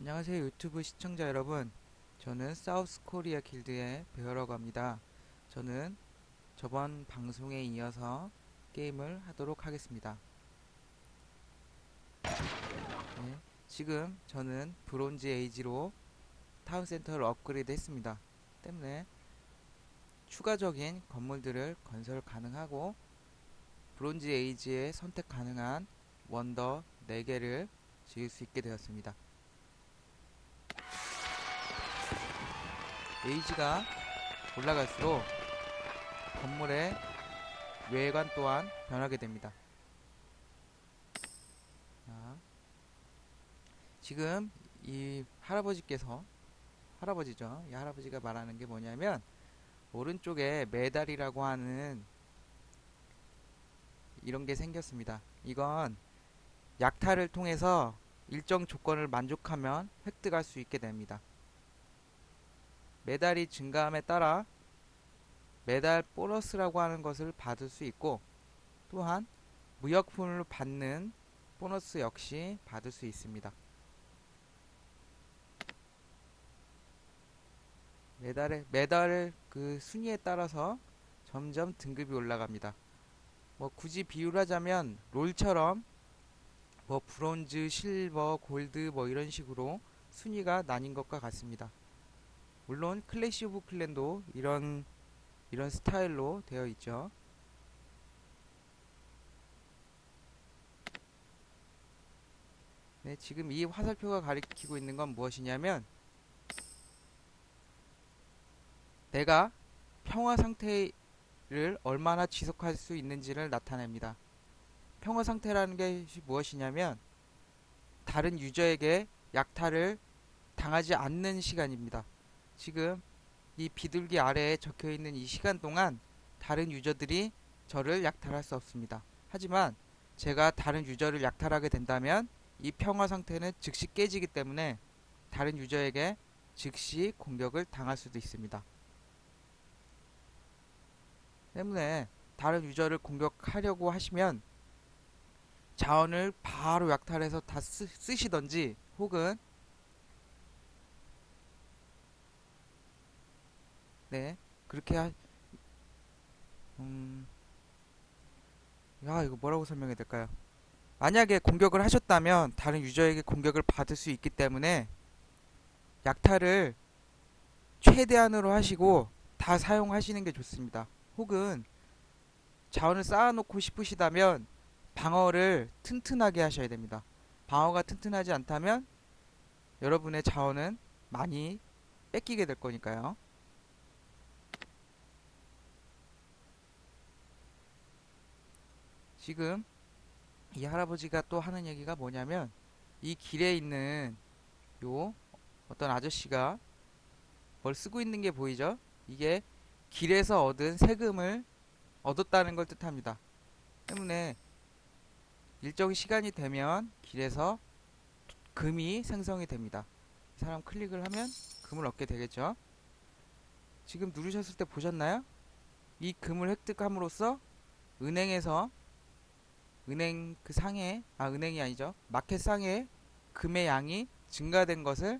안녕하세요 유튜브 시청자 여러분. 저는 사우스 코리아 길드의 베어라고 합니다. 저는 저번 방송에 이어서 게임을 하도록 하겠습니다. 네, 지금 저는 브론즈 에이지로 타운센터를 업그레이드 했습니다. 때문에 추가적인 건물들을 건설 가능하고 브론즈 에이지에 선택 가능한 원더 4개를 지을 수 있게 되었습니다. 에이지가 올라갈수록 건물의 외관 또한 변하게 됩니다. 자, 지금 이 할아버지죠. 이 할아버지가 말하는 게 뭐냐면 오른쪽에 메달이라고 하는 이런 게 생겼습니다. 이건 약탈을 통해서 일정 조건을 만족하면 획득할 수 있게 됩니다. 메달이 증가함에 따라 메달 보너스라고 하는 것을 받을 수 있고, 또한 무역품을 받는 보너스 역시 받을 수 있습니다. 메달의 그 순위에 따라서 점점 등급이 올라갑니다. 뭐 굳이 비유를 하자면 롤처럼 뭐 브론즈, 실버, 골드 뭐 이런 식으로 순위가 나뉜 것과 같습니다. 물론 클래시 오브 클랜도 이런 스타일로 되어 있죠. 네, 지금 이 화살표가 가리키고 있는 건 무엇이냐면 내가 평화 상태를 얼마나 지속할 수 있는지를 나타냅니다. 평화 상태라는 게 무엇이냐면 다른 유저에게 약탈을 당하지 않는 시간입니다. 지금 이 비둘기 아래에 적혀 있는 이 시간 동안 다른 유저들이 저를 약탈할 수 없습니다. 하지만 제가 다른 유저를 약탈하게 된다면 이 평화 상태는 즉시 깨지기 때문에 다른 유저에게 즉시 공격을 당할 수도 있습니다. 때문에 다른 유저를 공격하려고 하시면 자원을 바로 약탈해서 다 쓰시던지, 혹은 네, 그렇게 음, 이거 뭐라고 설명해야 될까요? 만약에 공격을 하셨다면 다른 유저에게 공격을 받을 수 있기 때문에 약탈을 최대한으로 하시고 다 사용하시는 게 좋습니다. 혹은 자원을 쌓아놓고 싶으시다면 방어를 튼튼하게 하셔야 됩니다. 방어가 튼튼하지 않다면 여러분의 자원은 많이 뺏기게 될 거니까요. 지금 이 할아버지가 또 하는 얘기가 뭐냐면 이 길에 있는 요 어떤 아저씨가 뭘 쓰고 있는 게 보이죠? 이게 길에서 얻은 세금을 얻었다는 걸 뜻합니다. 때문에 일정 시간이 되면 길에서 금이 생성이 됩니다. 이 사람 클릭을 하면 금을 얻게 되겠죠. 지금 누르셨을 때 보셨나요? 이 금을 획득함으로써 은행에서 은행 그 상에 은행이 아니죠. 마켓 상에 금의 양이 증가된 것을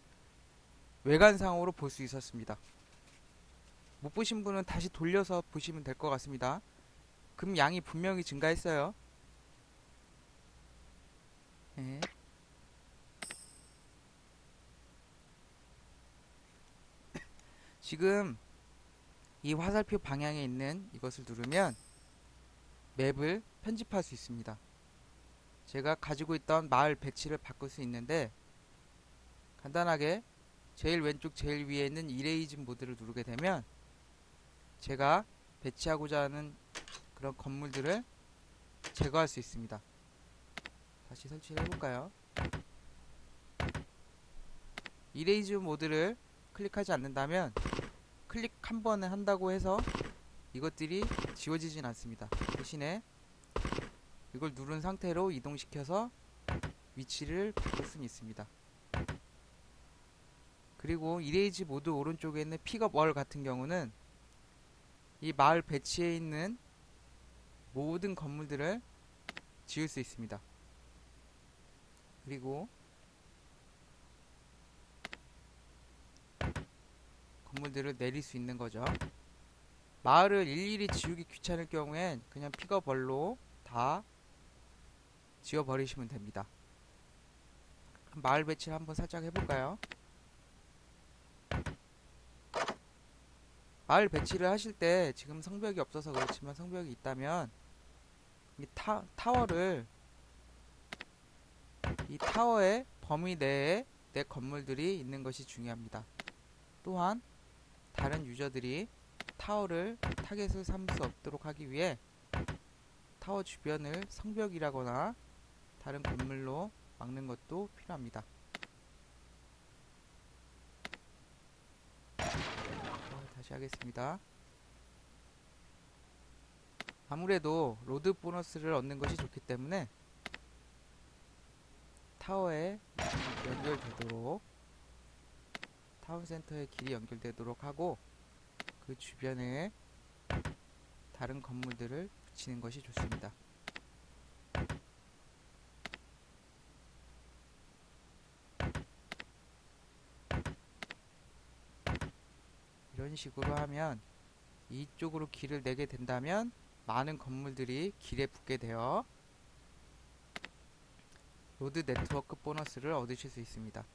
외관상으로 볼 수 있었습니다. 못 보신 분은 다시 돌려서 보시면 될 것 같습니다. 금 양이 분명히 증가했어요. 네. 지금 이 화살표 방향에 있는 이것을 누르면 맵을 편집할 수 있습니다. 제가 가지고 있던 마을 배치를 바꿀 수 있는데, 간단하게 제일 왼쪽 제일 위에 있는 이레이즈 모드를 누르게 되면 제가 배치하고자 하는 그런 건물들을 제거할 수 있습니다. 다시 설치를 해볼까요? 이레이즈 모드를 클릭하지 않는다면 클릭 한 번에 한다고 해서 이것들이 지워지진 않습니다. 대신에 이걸 누른 상태로 이동시켜서 위치를 바꿀 수는 있습니다. 그리고 이레이즈 모드 오른쪽에 있는 픽업 월 같은 경우는 이 마을 배치에 있는 모든 건물들을 지울 수 있습니다. 그리고 건물들을 내릴 수 있는 거죠. 마을을 일일이 지우기 귀찮을 경우엔 그냥 픽업벌로 다 지워버리시면 됩니다. 마을 배치를 한번 살짝 해볼까요? 마을 배치를 하실 때 지금 성벽이 없어서 그렇지만 성벽이 있다면 이 타워를 이 타워의 범위 내에 내 건물들이 있는 것이 중요합니다. 또한 다른 유저들이 타워를 타겟을 삼을 수 없도록 하기 위해 타워 주변을 성벽이라거나 다른 건물로 막는 것도 필요합니다. 다시 하겠습니다. 아무래도 로드 보너스를 얻는 것이 좋기 때문에 타워에 연결되도록 타운센터에 길이 연결되도록 하고 그 주변에 다른 건물들을 붙이는 것이 좋습니다. 이런 식으로 하면 이쪽으로 길을 내게 된다면 많은 건물들이 길에 붙게 되어 로드 네트워크 보너스를 얻으실 수 있습니다.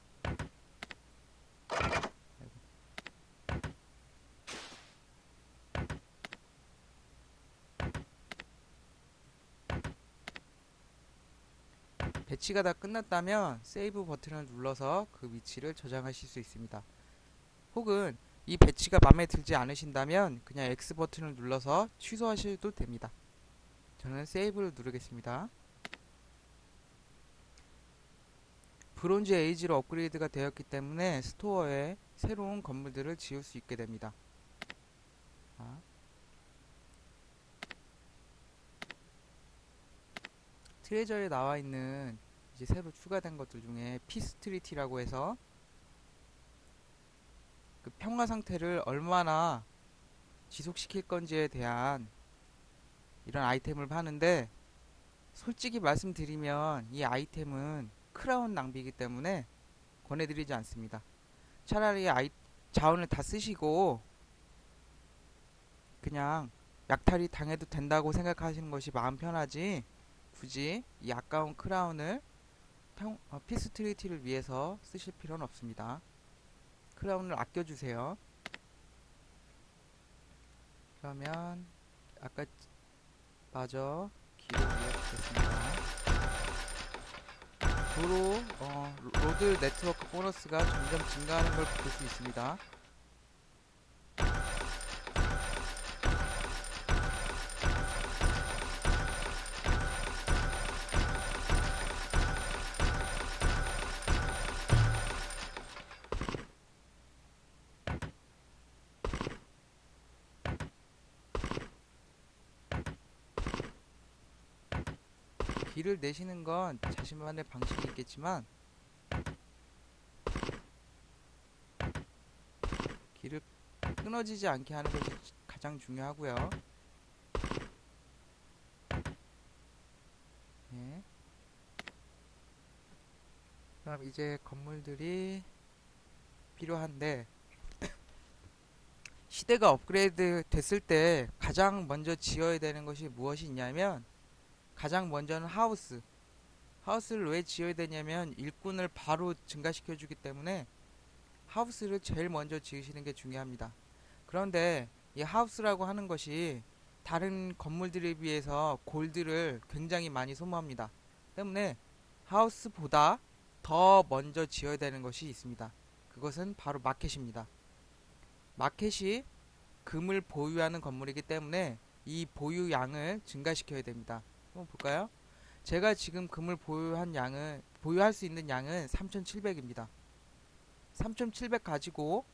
배치가 다 끝났다면 세이브 버튼을 눌러서 그 위치를 저장하실 수 있습니다. 혹은 이 배치가 마음에 들지 않으신다면 그냥 X 버튼을 눌러서 취소하셔도 됩니다. 저는 세이브를 누르겠습니다. 브론즈 에이지로 업그레이드가 되었기 때문에 스토어에 새로운 건물들을 지을 수 있게 됩니다. 트레저에 나와 있는 이제 새로 추가된 것들 중에 피스트리티라고 해서 그 평화 상태를 얼마나 지속시킬 건지에 대한 이런 아이템을 파는데, 솔직히 말씀드리면 이 아이템은 크라운 낭비이기 때문에 권해드리지 않습니다. 차라리 자원을 다 쓰시고 그냥 약탈이 당해도 된다고 생각하시는 것이 마음 편하지, 굳이 이 아까운 크라운을 피스트리티를 위해서 쓰실 필요는 없습니다. 크라운을 아껴주세요. 그러면 아까 마저 길을 이어주겠습니다. 도로 로드 네트워크 보너스가 점점 증가하는 걸 볼 수 있습니다. 길을 내시는 건 자신만의 방식이 있겠지만 길을 끊어지지 않게 하는 것이 가장 중요하고요. 예. 그럼 이제 건물들이 필요한데, 시대가 업그레이드 됐을 때 가장 먼저 지어야 되는 것이 무엇이 있냐면, 가장 먼저는 하우스를 왜 지어야 되냐면 일꾼을 바로 증가시켜 주기 때문에 하우스를 제일 먼저 지으시는 게 중요합니다. 그런데 이 하우스라고 하는 것이 다른 건물들에 비해서 골드를 굉장히 많이 소모합니다. 때문에 하우스보다 더 먼저 지어야 되는 것이 있습니다. 그것은 바로 마켓입니다. 마켓이 금을 보유하는 건물이기 때문에 이 보유량을 증가시켜야 됩니다. 한번 볼까요? 제가 지금 금을 보유할 수 있는 양은 3700입니다. 3700 가지고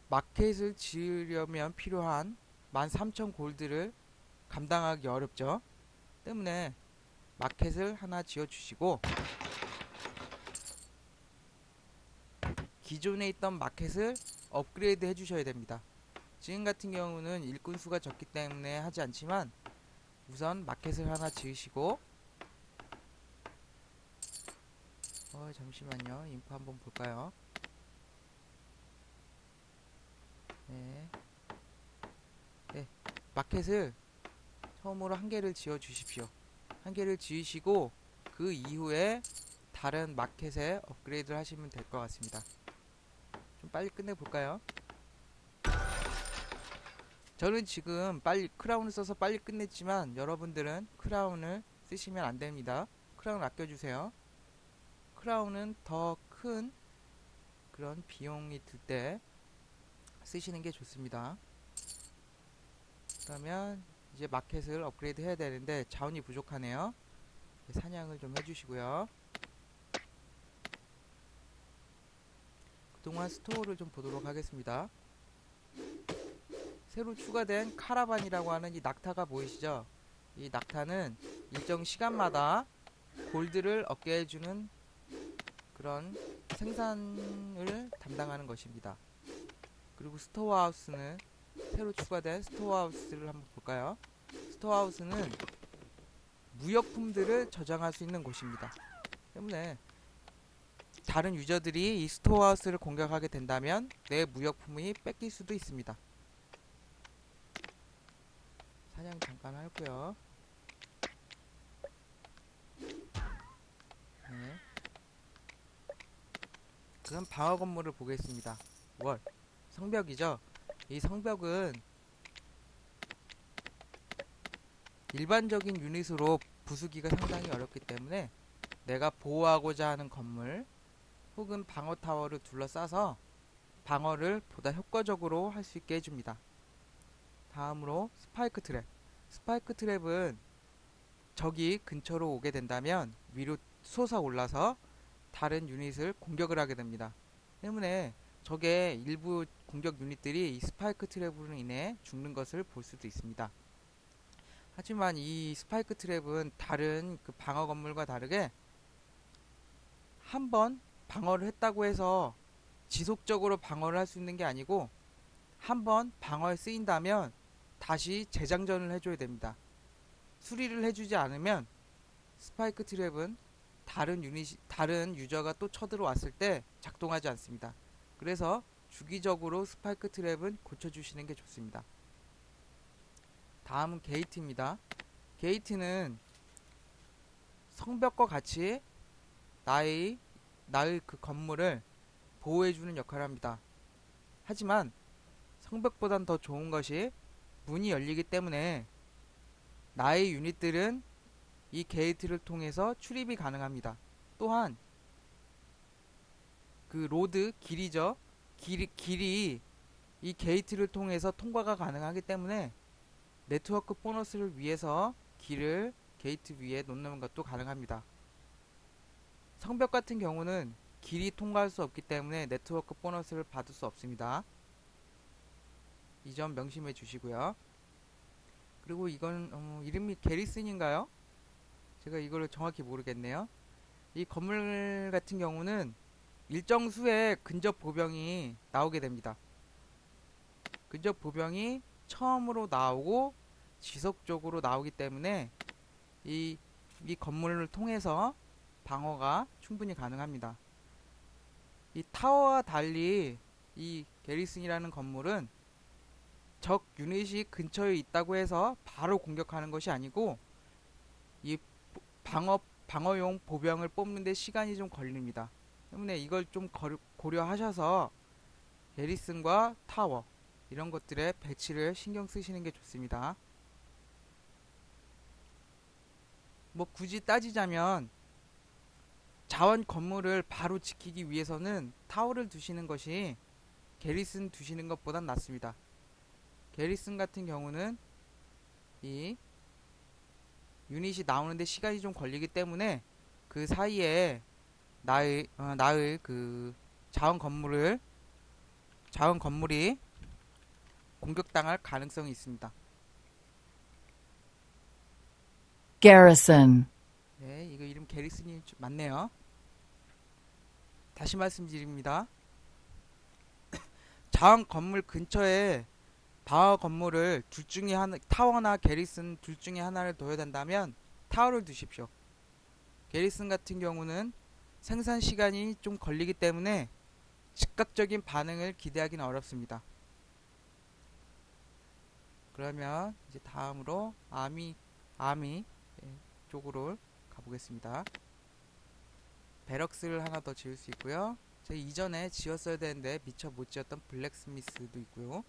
마켓을 지으려면 필요한 13000 골드를 감당하기 어렵죠. 때문에 마켓을 하나 지어 주시고, 기존에 있던 마켓을 업그레이드 해 주셔야 됩니다. 지금 같은 경우는 일꾼 수가 적기 때문에 하지 않지만 우선 마켓을 하나 지으시고, 잠시만요. 인포 한번 볼까요? 네. 네. 마켓을 처음으로 한 개를 지어 주십시오. 한 개를 지으시고 그 이후에 다른 마켓에 업그레이드를 하시면 될 것 같습니다. 좀 빨리 끝내볼까요? 저는 지금 빨리 크라운을 써서 빨리 끝냈지만 여러분들은 크라운을 쓰시면 안됩니다. 크라운 아껴주세요. 크라운은 더 큰 그런 비용이 들 때 쓰시는 게 좋습니다. 그러면 이제 마켓을 업그레이드 해야 되는데 자원이 부족하네요. 사냥을 좀 해주시고요. 그동안 스토어를 좀 보도록 하겠습니다. 새로 추가된 카라반이라고 하는 이 낙타가 보이시죠? 이 낙타는 일정 시간마다 골드를 얻게 해주는 그런 생산을 담당하는 것입니다. 그리고 스토어하우스는 새로 추가된 스토어하우스를 한번 볼까요? 스토어하우스는 무역품들을 저장할 수 있는 곳입니다. 때문에 다른 유저들이 이 스토어하우스를 공격하게 된다면 내 무역품이 뺏길 수도 있습니다. 사냥 잠깐 하고요. 네. 그럼 방어 건물을 보겠습니다. 월 성벽이죠. 이 성벽은 일반적인 유닛으로 부수기가 상당히 어렵기 때문에 내가 보호하고자 하는 건물 혹은 방어 타워를 둘러싸서 방어를 보다 효과적으로 할 수 있게 해줍니다. 다음으로 스파이크 트랩. 스파이크 트랩은 적이 근처로 오게 된다면 위로 솟아올라서 다른 유닛을 공격을 하게 됩니다. 때문에 적의 일부 공격 유닛들이 이 스파이크 트랩으로 인해 죽는 것을 볼 수도 있습니다. 하지만 이 스파이크 트랩은 다른 그 방어 건물과 다르게 한번 방어를 했다고 해서 지속적으로 방어를 할 수 있는 게 아니고 한번 방어에 쓰인다면 다시 재장전을 해줘야 됩니다. 수리를 해주지 않으면 스파이크 트랩은 다른 유저가 또 쳐들어왔을 때 작동하지 않습니다. 그래서 주기적으로 스파이크 트랩은 고쳐주시는 게 좋습니다. 다음은 게이트입니다. 게이트는 성벽과 같이 나의 그 건물을 보호해주는 역할을 합니다. 하지만 성벽보단 더 좋은 것이 문이 열리기 때문에 나의 유닛들은 이 게이트를 통해서 출입이 가능합니다. 또한 그 로드 길이죠. 길이 이 게이트를 통해서 통과가 가능하기 때문에 네트워크 보너스를 위해서 길을 게이트 위에 놓는 것도 가능합니다. 성벽 같은 경우는 길이 통과할 수 없기 때문에 네트워크 보너스를 받을 수 없습니다. 이 점 명심해 주시고요. 그리고 이건 이름이 게리슨인가요? 제가 이거를 정확히 모르겠네요. 이 건물 같은 경우는 일정 수의 근접 보병이 나오게 됩니다. 근접 보병이 처음으로 나오고 지속적으로 나오기 때문에 이 건물을 통해서 방어가 충분히 가능합니다. 이 타워와 달리 이 게리슨이라는 건물은 적 유닛이 근처에 있다고 해서 바로 공격하는 것이 아니고 이 방어용 보병을 뽑는데 시간이 좀 걸립니다. 때문에 이걸 좀 고려하셔서 게리슨과 타워 이런 것들의 배치를 신경 쓰시는 게 좋습니다. 뭐 굳이 따지자면 자원 건물을 바로 지키기 위해서는 타워를 두시는 것이 게리슨 두시는 것보단 낫습니다. 게리슨 같은 경우는 이 유닛이 나오는데 시간이 좀 걸리기 때문에 그 사이에 나의 그 자원 건물이 공격당할 가능성이 있습니다. Garrison. 네, 이거 이름 게리슨이 맞네요. 다시 말씀드립니다. 자원 건물 근처에 방어 건물을 둘 중에 하나, 타워나 게리슨 둘 중에 하나를 둬야 된다면 타워를 두십시오. 게리슨 같은 경우는 생산 시간이 좀 걸리기 때문에 즉각적인 반응을 기대하기는 어렵습니다. 그러면 이제 다음으로 아미 예, 쪽으로 가보겠습니다. 베럭스를 하나 더 지을 수 있고요. 제가 이전에 지었어야 되는데 미처 못 지었던 블랙스미스도 있고요.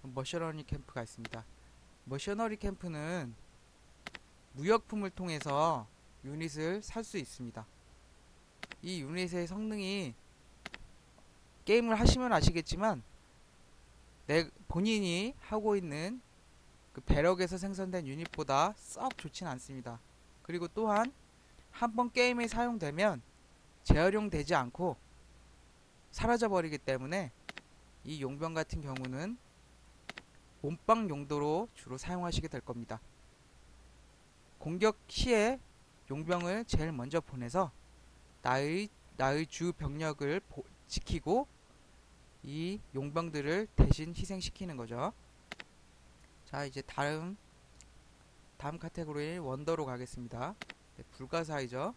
머셔너리 캠프가 있습니다. 머셔너리 캠프는 무역품을 통해서 유닛을 살 수 있습니다. 이 유닛의 성능이 게임을 하시면 아시겠지만 본인이 하고 있는 그 배럭에서 생성된 유닛보다 썩 좋진 않습니다. 그리고 또한 한번 게임에 사용되면 재활용되지 않고 사라져 버리기 때문에 이 용병 같은 경우는 몸빵 용도로 주로 사용하시게 될 겁니다. 공격 시에 용병을 제일 먼저 보내서 나의 주 병력을 지키고 이 용병들을 대신 희생시키는 거죠. 자, 이제 다음 카테고리 원더로 가겠습니다. 네, 불가사의죠.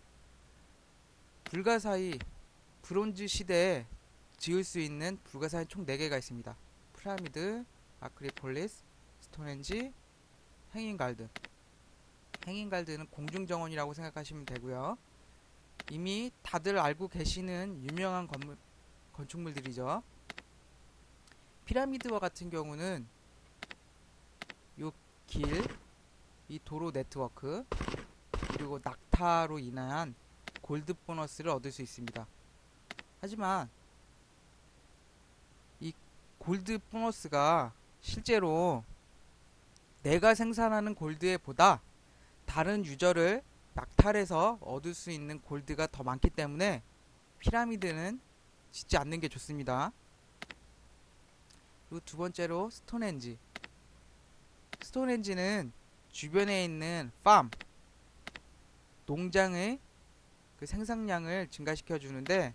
불가사의 브론즈 시대에 지을 수 있는 불가사의 총 4개가 있습니다. 피라미드, 아크리폴리스, 스톤헨지, 행인갈드. 행인갈드는 공중정원이라고 생각하시면 되고요. 이미 다들 알고 계시는 유명한 건축물들이죠. 피라미드와 같은 경우는 요 길, 이 도로 네트워크, 그리고 낙타로 인한 골드 보너스를 얻을 수 있습니다. 하지만 이 골드 보너스가 실제로 내가 생산하는 골드에 보다 다른 유저를 약탈해서 얻을 수 있는 골드가 더 많기 때문에 피라미드는 짓지 않는 게 좋습니다. 그리고 두 번째로 스톤헨지. 스톤헨지는 주변에 있는 팜, 농장의 그 생산량을 증가시켜 주는데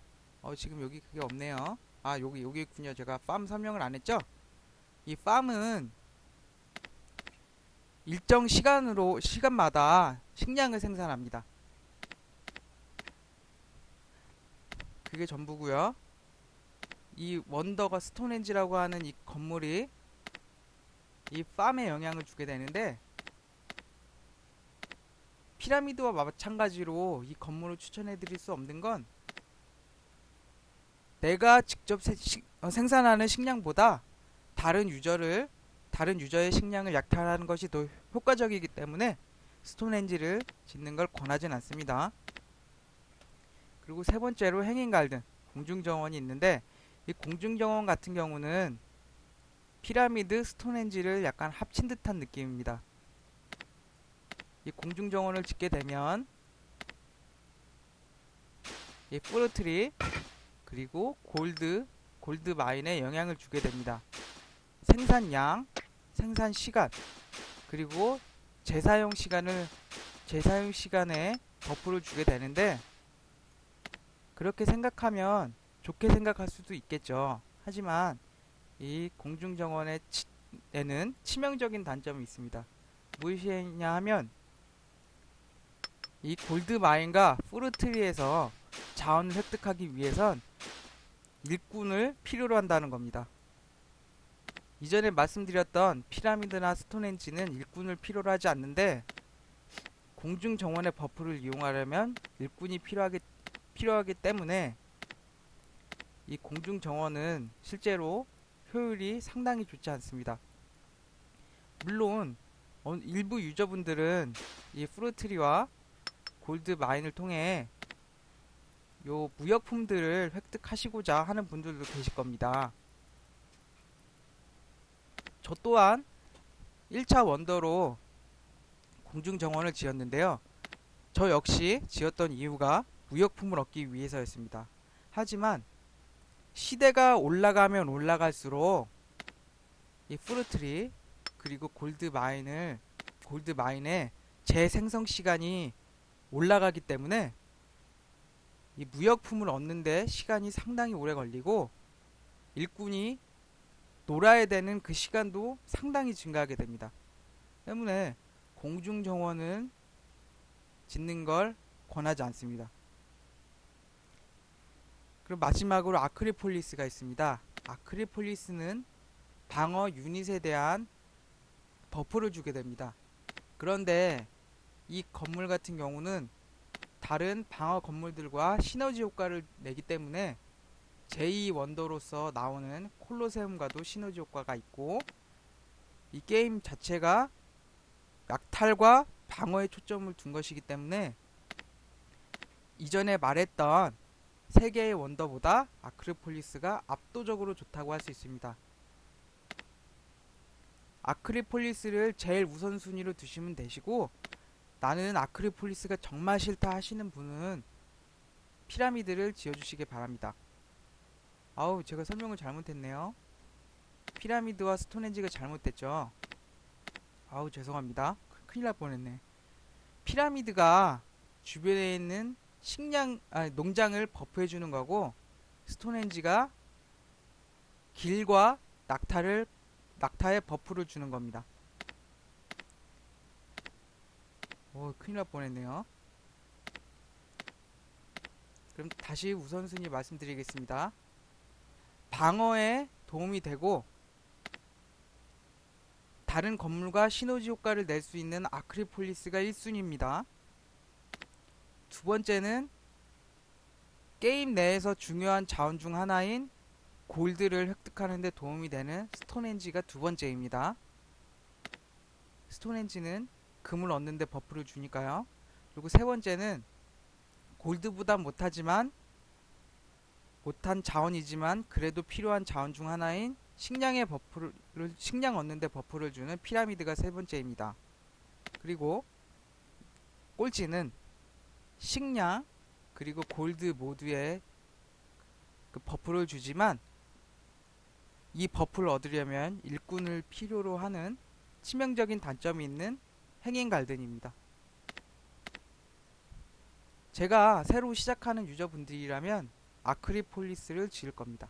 지금 여기 그게 없네요. 아, 여기 있군요. 제가 팜 설명을 안 했죠? 이 팜은 일정 시간마다 식량을 생산합니다. 그게 전부고요. 이 원더가 스톤헨지라고 하는 이 건물이 이 팜에 영향을 주게 되는데 피라미드와 마찬가지로 이 건물을 추천해 드릴 수 없는 건 내가 직접 생산하는 식량보다 다른 유저의 식량을 약탈하는 것이 더 효과적이기 때문에 스톤헨지를 짓는 걸 권하진 않습니다. 그리고 세 번째로 행인갈든, 공중정원이 있는데 이 공중정원 같은 경우는 피라미드, 스톤헨지를 약간 합친 듯한 느낌입니다. 이 공중정원을 짓게 되면 이 포르트리 그리고 골드 마인에 영향을 주게 됩니다. 생산량, 생산 시간, 그리고 재사용 시간에 버프를 주게 되는데 그렇게 생각하면 좋게 생각할 수도 있겠죠. 하지만 이 공중정원에는 치명적인 단점이 있습니다. 무엇이냐 하면 이 골드마인과 포르트리에서 자원을 획득하기 위해선 일꾼을 필요로 한다는 겁니다. 이전에 말씀드렸던 피라미드나 스톤헨지는 일꾼을 필요로 하지 않는데 공중정원의 버프를 이용하려면 일꾼이 필요하기 때문에 이 공중정원은 실제로 효율이 상당히 좋지 않습니다. 물론 일부 유저분들은 이 프로트리와 골드 마인을 통해 요 무역품들을 획득하시고자 하는 분들도 계실 겁니다. 저 또한 1차 원더로 공중정원을 지었는데요. 저 역시 지었던 이유가 무역품을 얻기 위해서였습니다. 하지만 시대가 올라가면 올라갈수록 이 프루트리 그리고 골드 마인의 재생성 시간이 올라가기 때문에 이 무역품을 얻는데 시간이 상당히 오래 걸리고 일꾼이 놀아야 되는 그 시간도 상당히 증가하게 됩니다. 때문에 공중정원은 짓는 걸 권하지 않습니다. 그리고 마지막으로 아크리폴리스가 있습니다. 아크리폴리스는 방어 유닛에 대한 버프를 주게 됩니다. 그런데 이 건물 같은 경우는 다른 방어 건물들과 시너지 효과를 내기 때문에 제2 원더로서 나오는 콜로세움과도 시너지 효과가 있고, 이 게임 자체가 약탈과 방어에 초점을 둔 것이기 때문에 이전에 말했던 세계의 원더보다 아크로폴리스가 압도적으로 좋다고 할 수 있습니다. 아크로폴리스를 제일 우선순위로 두시면 되시고, 나는 아크로폴리스가 정말 싫다 하시는 분은 피라미드를 지어주시기 바랍니다. 아우, 제가 설명을 잘못했네요. 피라미드와 스톤헨지가 잘못됐죠. 아우, 죄송합니다. 큰일 날 뻔했네. 피라미드가 주변에 있는 농장을 버프해주는 거고, 스톤헨지가 길과 낙타에 버프를 주는 겁니다. 오, 큰일 날 뻔했네요. 그럼 다시 우선순위 말씀드리겠습니다. 방어에 도움이 되고 다른 건물과 시너지 효과를 낼 수 있는 아크로폴리스가 1순위입니다. 두 번째는 게임 내에서 중요한 자원 중 하나인 골드를 획득하는 데 도움이 되는 스톤헨지가 두 번째입니다. 스톤헨지는 금을 얻는 데 버프를 주니까요. 그리고 세 번째는 골드보다 못한 자원이지만 그래도 필요한 자원 중 하나인 식량 얻는 데 버프를 주는 피라미드가 세 번째입니다. 그리고 꼴찌는 식량 그리고 골드 모두에 그 버프를 주지만, 이 버프를 얻으려면 일꾼을 필요로 하는 치명적인 단점이 있는 행인 갈든입니다. 제가 새로 시작하는 유저분들이라면 아크로폴리스를 지을 겁니다.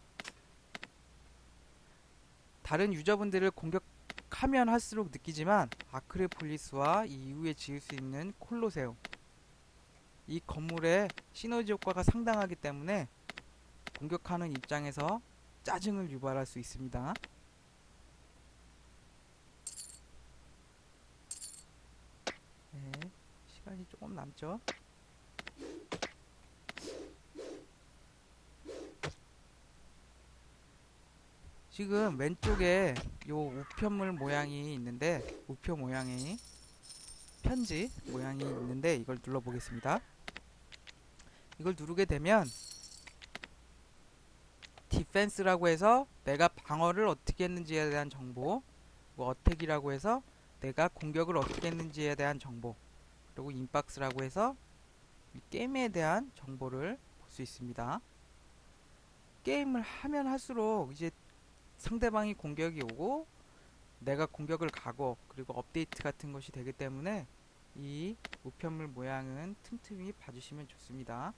다른 유저분들을 공격하면 할수록 느끼지만 아크로폴리스와 이 이후에 지을 수 있는 콜로세움, 이 건물의 시너지 효과가 상당하기 때문에 공격하는 입장에서 짜증을 유발할 수 있습니다. 네, 시간이 조금 남죠. 지금 왼쪽에 요 우편물 모양이 있는데, 우표 모양이 편지 모양이 있는데, 이걸 눌러보겠습니다. 이걸 누르게 되면 디펜스라고 해서 내가 방어를 어떻게 했는지에 대한 정보, 그리고 어택이라고 해서 내가 공격을 어떻게 했는지에 대한 정보, 그리고 인박스라고 해서 이 게임에 대한 정보를 볼 수 있습니다. 게임을 하면 할수록 이제 상대방이 공격이 오고 내가 공격을 가고, 그리고 업데이트 같은 것이 되기 때문에 이 우편물 모양은 틈틈이 봐주시면 좋습니다.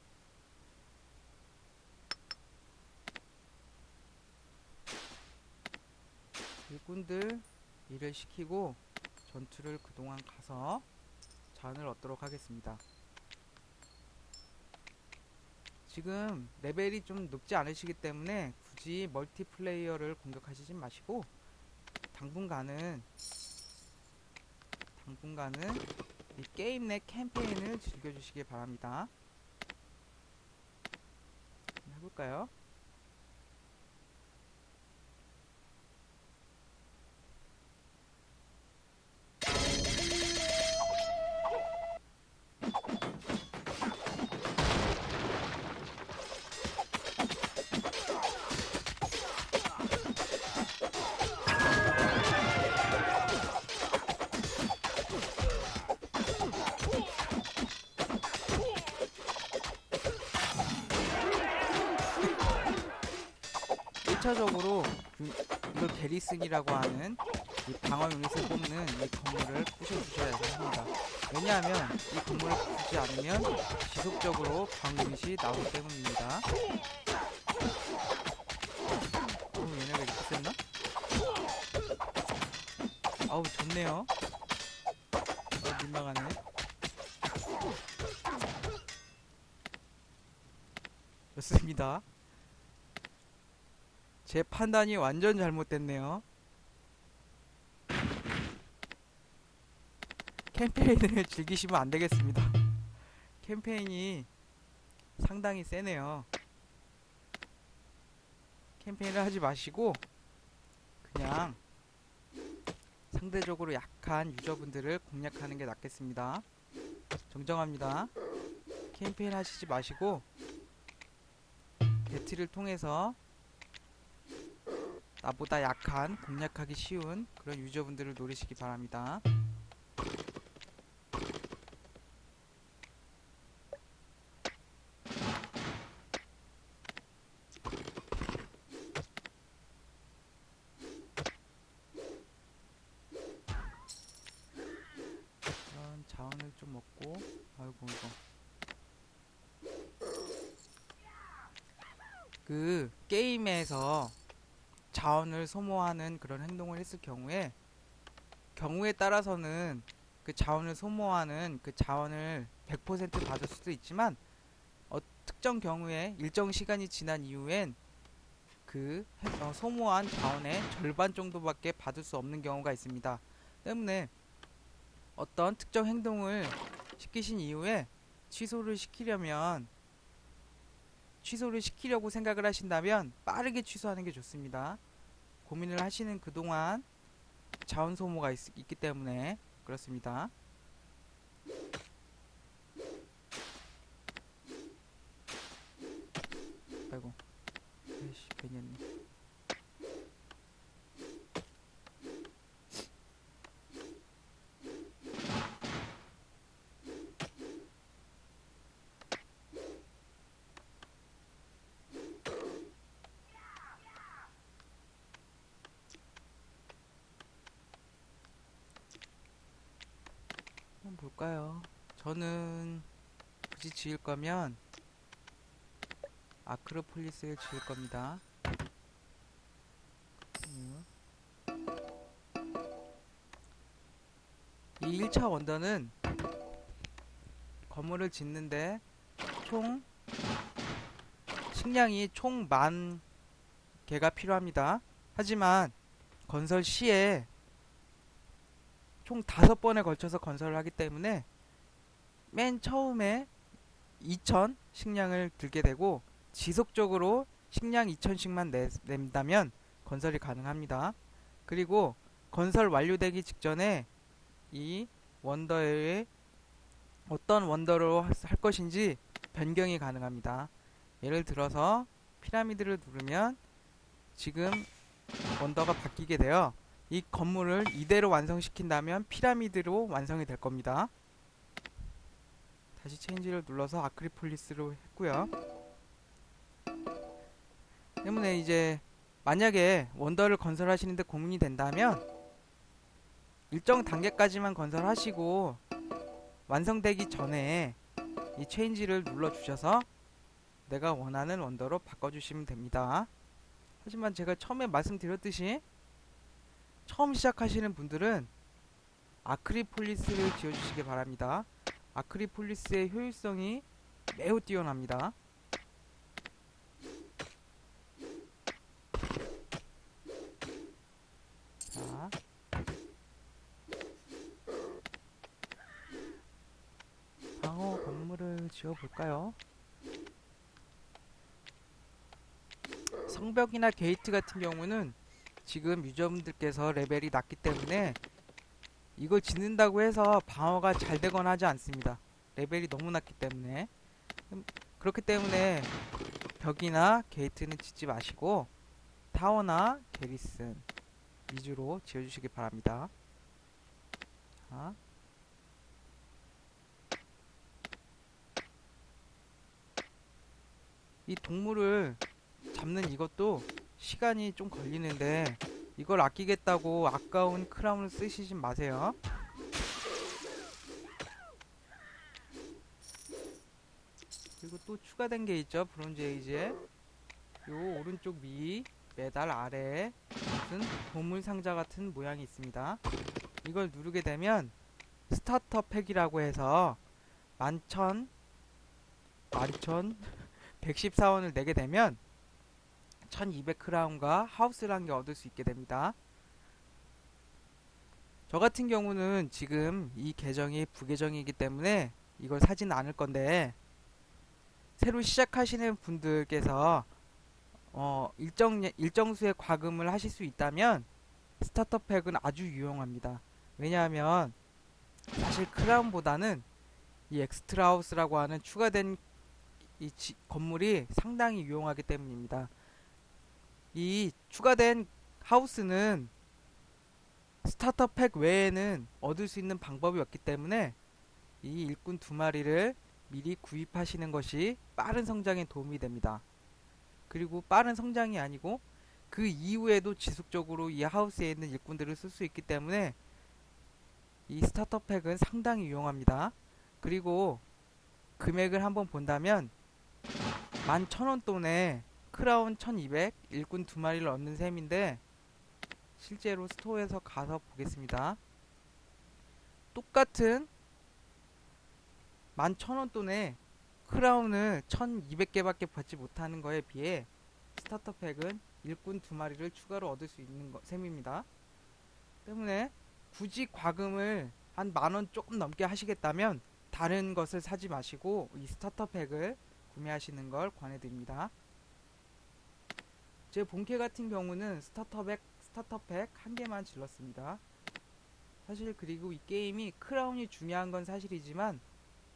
일꾼들 일을 시키고 전투를 그동안 가서 자원을 얻도록 하겠습니다. 지금 레벨이 좀 높지 않으시기 때문에 굳이 멀티플레이어를 공격하시지 마시고 당분간은 이 게임 내 캠페인을 즐겨주시기 바랍니다. 해볼까요? 일차적으로 이걸 게리슨이라고 하는 이 방어 유닛을 뽑는 이 건물을 부셔주셔야 합니다. 왜냐하면 이 건물을 부수지 않으면 지속적으로 방어 유닛이 나오기 때문입니다. 얘네가 이렇게 셌나? 아우, 좋네요. 민망하네. 좋습니다. 제 판단이 완전 잘못됐네요. 캠페인을 즐기시면 안 되겠습니다. 캠페인이 상당히 세네요. 캠페인을 하지 마시고 그냥 상대적으로 약한 유저분들을 공략하는 게 낫겠습니다. 정정합니다. 캠페인 하시지 마시고 배틀을 통해서 나보다 약한, 공략하기 쉬운 그런 유저분들을 노리시기 바랍니다. 이런 자원을 좀 먹고, 아이고 이거 그 게임에서 자원을 소모하는 그런 행동을 했을 경우에 따라서는 그 자원을 소모하는 그 자원을 100% 받을 수도 있지만 특정 경우에 일정 시간이 지난 이후엔 소모한 자원의 절반 정도밖에 받을 수 없는 경우가 있습니다. 때문에 어떤 특정 행동을 시키신 이후에 취소를 시키려고 생각을 하신다면 빠르게 취소하는 게 좋습니다. 고민을 하시는 그동안 자원 소모가 있기 때문에 그렇습니다. 아이고, 에이씨, 괜히 했네. 한번 볼까요? 저는 굳이 지을 거면 아크로폴리스를 지을 겁니다. 이 1차 원더는 건물을 짓는데 총 식량이 총 10,000개가 필요합니다. 하지만 건설 시에 총 5번에 걸쳐서 건설을 하기 때문에 맨 처음에 2,000 식량을 들게 되고 지속적으로 식량 2,000씩만 낸다면 건설이 가능합니다. 그리고 건설 완료되기 직전에 이 원더에 어떤 원더로 할 것인지 변경이 가능합니다. 예를 들어서 피라미드를 누르면 지금 원더가 바뀌게 되어 이 건물을 이대로 완성시킨다면 피라미드로 완성이 될 겁니다. 다시 체인지를 눌러서 아크리폴리스로 했고요. 때문에 이제 만약에 원더를 건설하시는데 고민이 된다면 일정 단계까지만 건설하시고 완성되기 전에 이 체인지를 눌러 주셔서 내가 원하는 원더로 바꿔주시면 됩니다. 하지만 제가 처음에 말씀드렸듯이 처음 시작하시는 분들은 아크리폴리스를 지어주시기 바랍니다. 아크리폴리스의 효율성이 매우 뛰어납니다. 자, 방어 건물을 지어볼까요? 성벽이나 게이트 같은 경우는 지금 유저분들께서 레벨이 낮기 때문에 이걸 짓는다고 해서 방어가 잘 되거나 하지 않습니다. 레벨이 너무 낮기 때문에. 그렇기 때문에 벽이나 게이트는 짓지 마시고 타워나 게리슨 위주로 지어주시기 바랍니다. 자, 이 동물을 잡는 이것도 시간이 좀 걸리는데 이걸 아끼겠다고 아까운 크라운을 쓰시지 마세요. 그리고 또 추가된 게 있죠. 브론즈 에이지에 요 오른쪽 위 메달 아래에 무슨 보물 상자 같은 모양이 있습니다. 이걸 누르게 되면 스타터 팩이라고 해서 11,114원을 내게 되면 1200 크라운과 하우스를 한 개 얻을 수 있게 됩니다. 저 같은 경우는 지금 이 계정이 부계정이기 때문에 이걸 사지는 않을 건데, 새로 시작하시는 분들께서 일정 수의 과금을 하실 수 있다면 스타터 팩은 아주 유용합니다. 왜냐하면 사실 크라운보다는 이 엑스트라 하우스라고 하는 추가된 건물이 상당히 유용하기 때문입니다. 이 추가된 하우스는 스타터 팩 외에는 얻을 수 있는 방법이 없기 때문에 이 일꾼 두 마리를 미리 구입하시는 것이 빠른 성장에 도움이 됩니다. 그리고 빠른 성장이 아니고 그 이후에도 지속적으로 이 하우스에 있는 일꾼들을 쓸 수 있기 때문에 이 스타터 팩은 상당히 유용합니다. 그리고 금액을 한번 본다면 11,000원 돈에 크라운 1200 일꾼 두 마리를 얻는 셈인데, 실제로 스토어에서 가서 보겠습니다. 똑같은 11,000원 돈에 크라운을 1200개밖에 받지 못하는 거에 비해 스타터 팩은 일꾼 두 마리를 추가로 얻을 수 있는 셈입니다. 때문에 굳이 과금을 한 10,000원 조금 넘게 하시겠다면 다른 것을 사지 마시고 이 스타터 팩을 구매하시는 걸 권해드립니다. 제 본캐 같은 경우는 스타터 팩 한 개만 질렀습니다. 사실 그리고 이 게임이 크라운이 중요한 건 사실이지만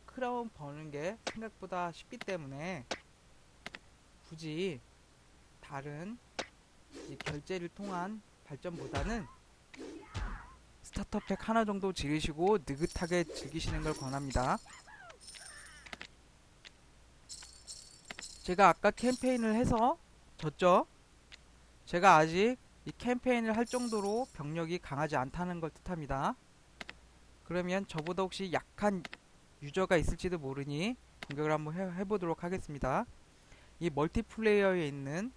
크라운 버는 게 생각보다 쉽기 때문에 굳이 다른 결제를 통한 발전보다는 스타터 팩 하나 정도 지르시고 느긋하게 즐기시는 걸 권합니다. 제가 아까 캠페인을 해서 졌죠? 제가 아직 이 캠페인을 할 정도로 병력이 강하지 않다는 걸 뜻합니다. 그러면 저보다 혹시 약한 유저가 있을지도 모르니 공격을 한번 해보도록 하겠습니다. 이 멀티플레이어에 있는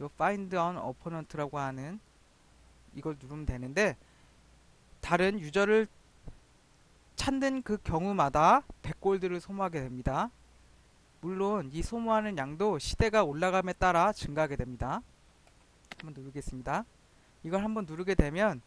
요 Find an Opponent라고 하는 이걸 누르면 되는데, 다른 유저를 찾는 그 경우마다 100골드를 소모하게 됩니다. 물론 이 소모하는 양도 시대가 올라감에 따라 증가하게 됩니다. 한번 누르겠습니다. 이걸 한번 누르게 되면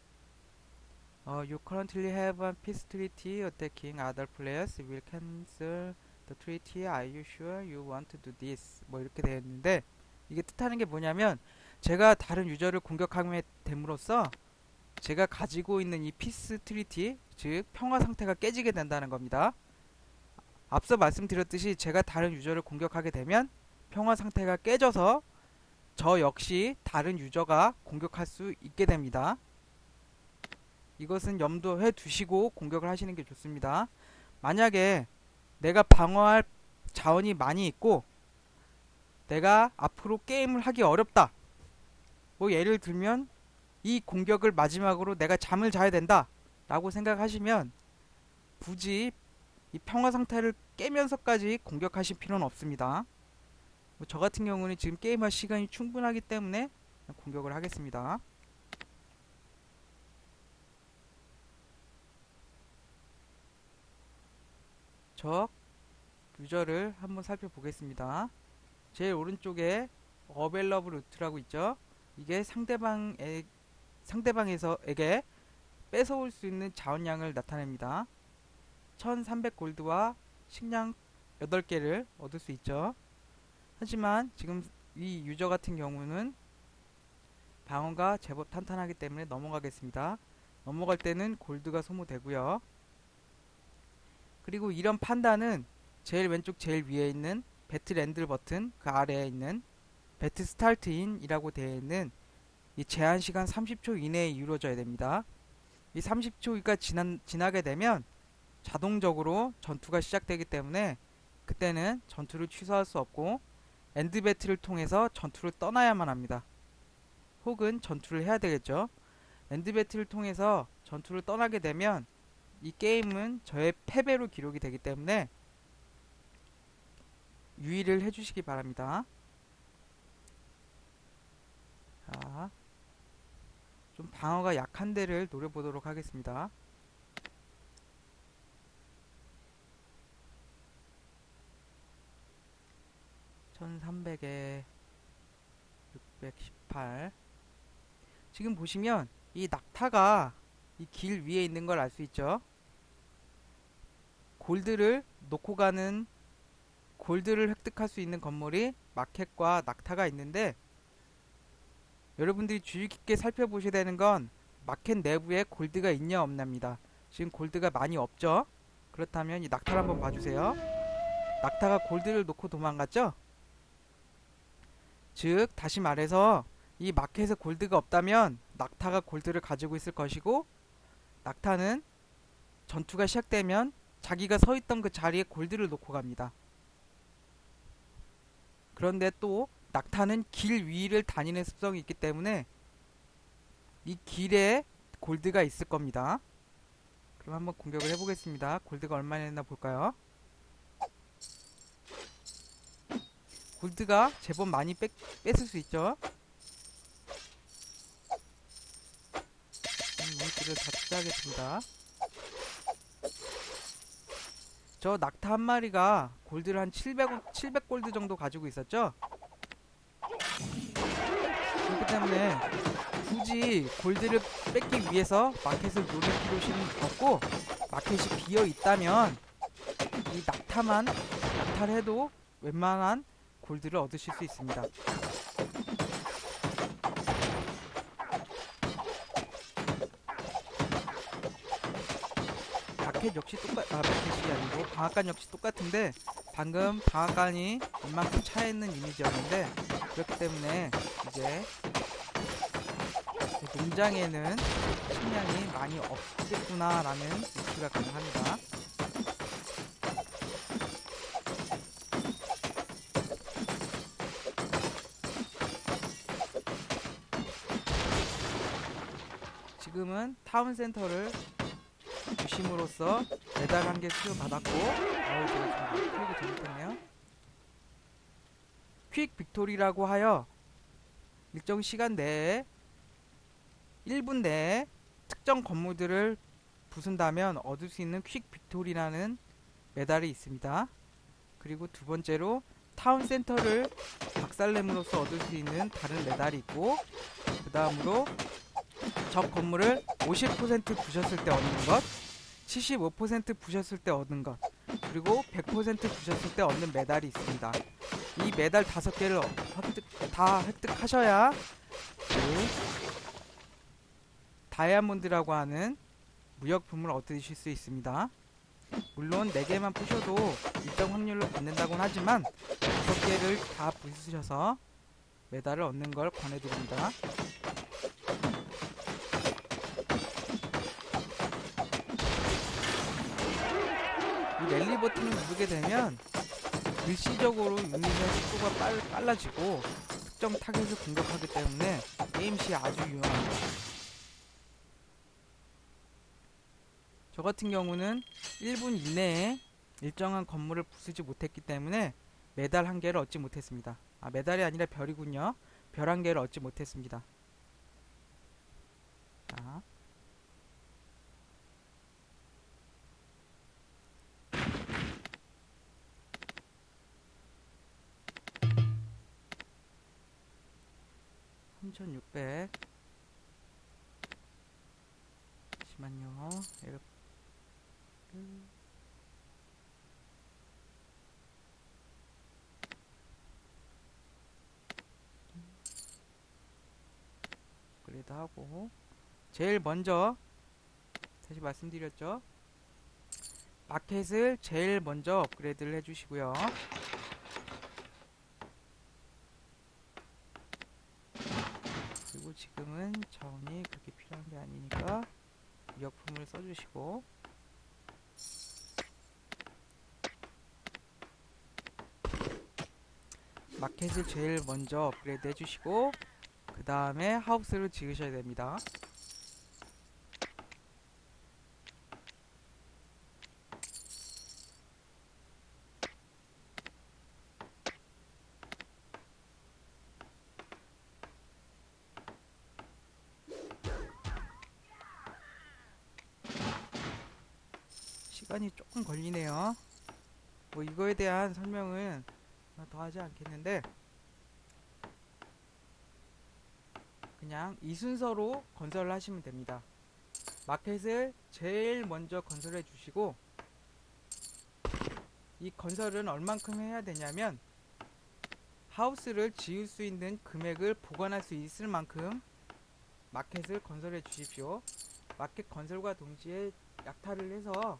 You currently have a peace treaty attacking other players. Will cancel the treaty. Are you sure you want to do this? 뭐 이렇게 되어 있는데, 이게 뜻하는 게 뭐냐면 제가 다른 유저를 공격하게 됨으로써 제가 가지고 있는 이 피스 트리티, 즉 평화 상태가 깨지게 된다는 겁니다. 앞서 말씀드렸듯이 제가 다른 유저를 공격하게 되면 평화 상태가 깨져서 저 역시 다른 유저가 공격할 수 있게 됩니다. 이것은 염두해 두시고 공격을 하시는 게 좋습니다. 만약에 내가 방어할 자원이 많이 있고 내가 앞으로 게임을 하기 어렵다, 뭐 예를 들면 이 공격을 마지막으로 내가 잠을 자야 된다 라고 생각하시면 굳이 이 평화 상태를 깨면서까지 공격하실 필요는 없습니다. 저 같은 경우는 지금 게임할 시간이 충분하기 때문에 공격을 하겠습니다. 적 유저를 한번 살펴보겠습니다. 제일 오른쪽에 어벨러블 루트라고 있죠. 이게 상대방에게 뺏어올 수 있는 자원량을 나타냅니다. 1300골드와 식량 8개를 얻을 수 있죠. 하지만 지금 이 유저 같은 경우는 방어가 제법 탄탄하기 때문에 넘어가겠습니다. 넘어갈 때는 골드가 소모되고요. 그리고 이런 판단은 제일 왼쪽 제일 위에 있는 배틀 엔드 버튼 그 아래에 있는 배틀 스타트 인이라고 되어 있는 이 제한 시간 30초 이내에 이루어져야 됩니다. 이 30초가 지나게 되면 자동적으로 전투가 시작되기 때문에 그때는 전투를 취소할 수 없고 엔드 배틀을 통해서 전투를 떠나야만 합니다. 혹은 전투를 해야 되겠죠. 엔드 배틀을 통해서 전투를 떠나게 되면 이 게임은 저의 패배로 기록이 되기 때문에 유의를 해주시기 바랍니다. 자, 좀 방어가 약한 데를 노려보도록 하겠습니다. (1300에) 618. 지금 보시면 이 낙타가 이 길 위에 있는 걸 알 수 있죠. 골드를 놓고 가는 골드를 획득할 수 있는 건물이 마켓과 낙타가 있는데, 여러분들이 주의 깊게 살펴보셔야 되는 건 마켓 내부에 골드가 있냐 없냐입니다. 지금 골드가 많이 없죠. 그렇다면 이 낙타를 한번 봐주세요. 낙타가 골드를 놓고 도망갔죠. 즉 다시 말해서 이 마켓에 골드가 없다면 낙타가 골드를 가지고 있을 것이고, 낙타는 전투가 시작되면 자기가 서 있던 그 자리에 골드를 놓고 갑니다. 그런데 또 낙타는 길 위를 다니는 습성이 있기 때문에 이 길에 골드가 있을 겁니다. 그럼 한번 공격을 해보겠습니다. 골드가 얼마나 있나 볼까요? 골드가 제법 많이 뺏을 수 있죠. 유닛들을 다 투자하겠습니다. 저 낙타 한 마리가 골드를 한 700골드 정도 가지고 있었죠. 그렇기 때문에 굳이 골드를 뺏기 위해서 마켓을 노릴 필요는 없고, 마켓이 비어 있다면 이 낙타를 해도 웬만한 골드를 얻으실 수 있습니다. 마켓이 아니고 방앗간 역시 똑같은데, 방금 방앗간이 이만큼 차있는 이미지였는데, 그렇기 때문에 이제 농장에는 식량이 많이 없겠구나라는 유추가 가능합니다. 지금은 타운센터를 주심으로써 메달 한 개 수여받았고, 제가 좀 클릭이 잘못했네요. 퀵 빅토리라고 하여 일정 시간 내에 1분 내에 특정 건물들을 부순다면 얻을 수 있는 퀵 빅토리라는 메달이 있습니다. 그리고 두 번째로 타운센터를 박살냄으로써 얻을 수 있는 다른 메달이 있고, 그 다음으로 적 건물을 50% 부셨을 때 얻는 것, 75% 부셨을 때 얻는 것, 그리고 100% 부셨을 때 얻는 메달이 있습니다. 이 메달 5개를 다 획득하셔야 그 다이아몬드라고 하는 무역품을 얻으실 수 있습니다. 물론 4개만 부셔도 일정 확률로 받는다고는 하지만 5개를 다 부수셔서 메달을 얻는 걸 권해드립니다. 이 랠리 버튼을 누르게 되면 일시적으로 유닛의 속도가 빨라지고 특정 타겟을 공격하기 때문에 게임 시에 아주 유용합니다. 저 같은 경우는 1분 이내에 일정한 건물을 부수지 못했기 때문에 메달 1개를 얻지 못했습니다. 메달이 아니라 별이군요. 별 1개를 얻지 못했습니다. 자. (3600) 잠시만요. 이렇게 업그레이드 하고, 제일 먼저 다시 말씀드렸죠. 마켓을 제일 먼저 업그레이드를 해주시고요. 그리고 지금은 자원이 그렇게 필요한 게 아니니까 무역품을 써주시고, 마켓을 제일 먼저 업그레이드 해주시고, 그 다음에 하우스를 지으셔야 됩니다. 시간이 조금 걸리네요. 뭐 이거에 대한 설명은 더 하지 않겠는데, 그냥 이 순서로 건설을 하시면 됩니다. 마켓을 제일 먼저 건설해 주시고, 이 건설은 얼만큼 해야 되냐면 하우스를 지을 수 있는 금액을 보관할 수 있을 만큼 마켓을 건설해 주십시오. 마켓 건설과 동시에 약탈을 해서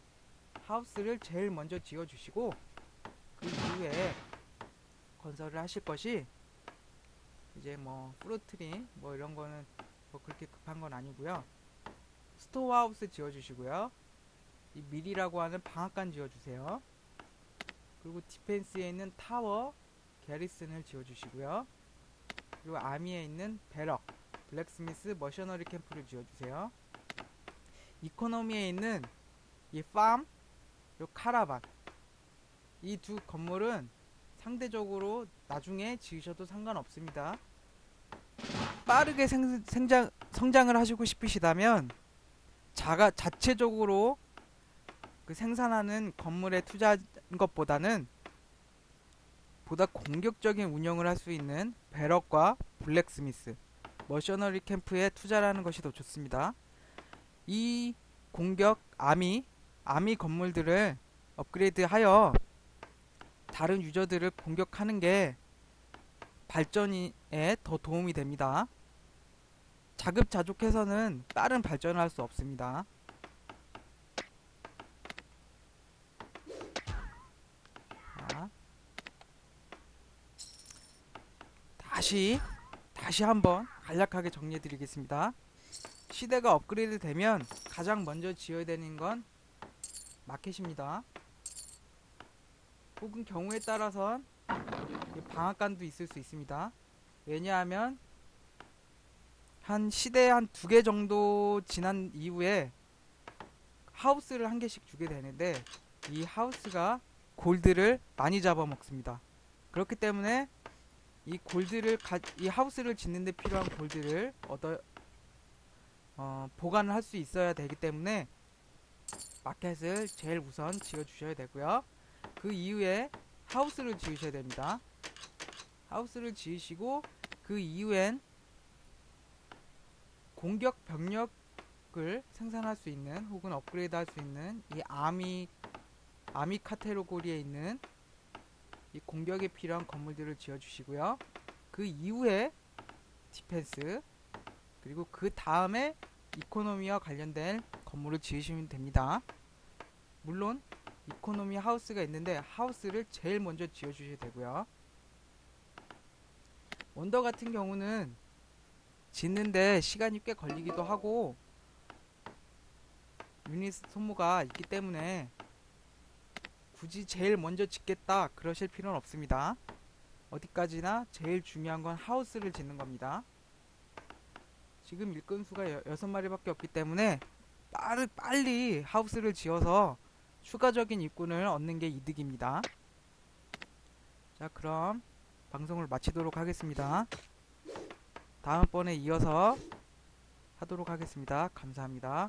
하우스를 제일 먼저 지어 주시고, 그 이후에 건설을 하실 것이, 이제 뭐 프로트리 뭐 이런 거는 뭐 그렇게 급한 건 아니고요. 스토어 하우스 지어 주시고요. 이 밀이라고 하는 방앗간 지어 주세요. 그리고 디펜스에 있는 타워 게리슨을 지어 주시고요. 그리고 아미에 있는 배럭, 블랙스미스, 머셔너리 캠프를 지어 주세요. 이코노미에 있는 이 팜, 그리고 카라반, 이 두 건물은 상대적으로 나중에 지으셔도 상관없습니다. 빠르게 성장을 하시고 싶으시다면 자체적으로 그 생산하는 건물에 투자한 것보다는 보다 공격적인 운영을 할 수 있는 배럭과 블랙스미스, 머셔너리 캠프에 투자를 하는 것이 더 좋습니다. 이 공격 아미 건물들을 업그레이드하여 다른 유저들을 공격하는 게 발전에 더 도움이 됩니다. 자급자족해서는 빠른 발전을 할 수 없습니다. 자, 다시 한번 간략하게 정리해 드리겠습니다. 시대가 업그레이드 되면 가장 먼저 지어야 되는 건 마켓입니다. 혹은 경우에 따라선 방앗간도 있을 수 있습니다. 왜냐하면 한 시대 한 2개 정도 지난 이후에 하우스를 한 개씩 주게 되는데, 이 하우스가 골드를 많이 잡아먹습니다. 그렇기 때문에 이 하우스를 짓는 데 필요한 골드를 보관을 할 수 있어야 되기 때문에 마켓을 제일 우선 지어 주셔야 되고요. 그 이후에 하우스를 지으셔야 됩니다. 하우스를 지으시고 그 이후엔 공격 병력을 생산할 수 있는 혹은 업그레이드 할 수 있는 이 아미 카테고리에 있는 이 공격에 필요한 건물들을 지어 주시고요. 그 이후에 디펜스, 그리고 그 다음에 이코노미와 관련된 건물을 지으시면 됩니다. 물론 이코노미 하우스가 있는데 하우스를 제일 먼저 지어 주셔야 되고요. 원더 같은 경우는 짓는데 시간이 꽤 걸리기도 하고 유닛 소모가 있기 때문에 굳이 제일 먼저 짓겠다 그러실 필요는 없습니다. 어디까지나 제일 중요한 건 하우스를 짓는 겁니다. 지금 일꾼 수가 6마리밖에 없기 때문에 빨리 하우스를 지어서 추가적인 일꾼을 얻는 게 이득입니다. 자, 그럼 방송을 마치도록 하겠습니다. 다음번에 이어서 하도록 하겠습니다. 감사합니다.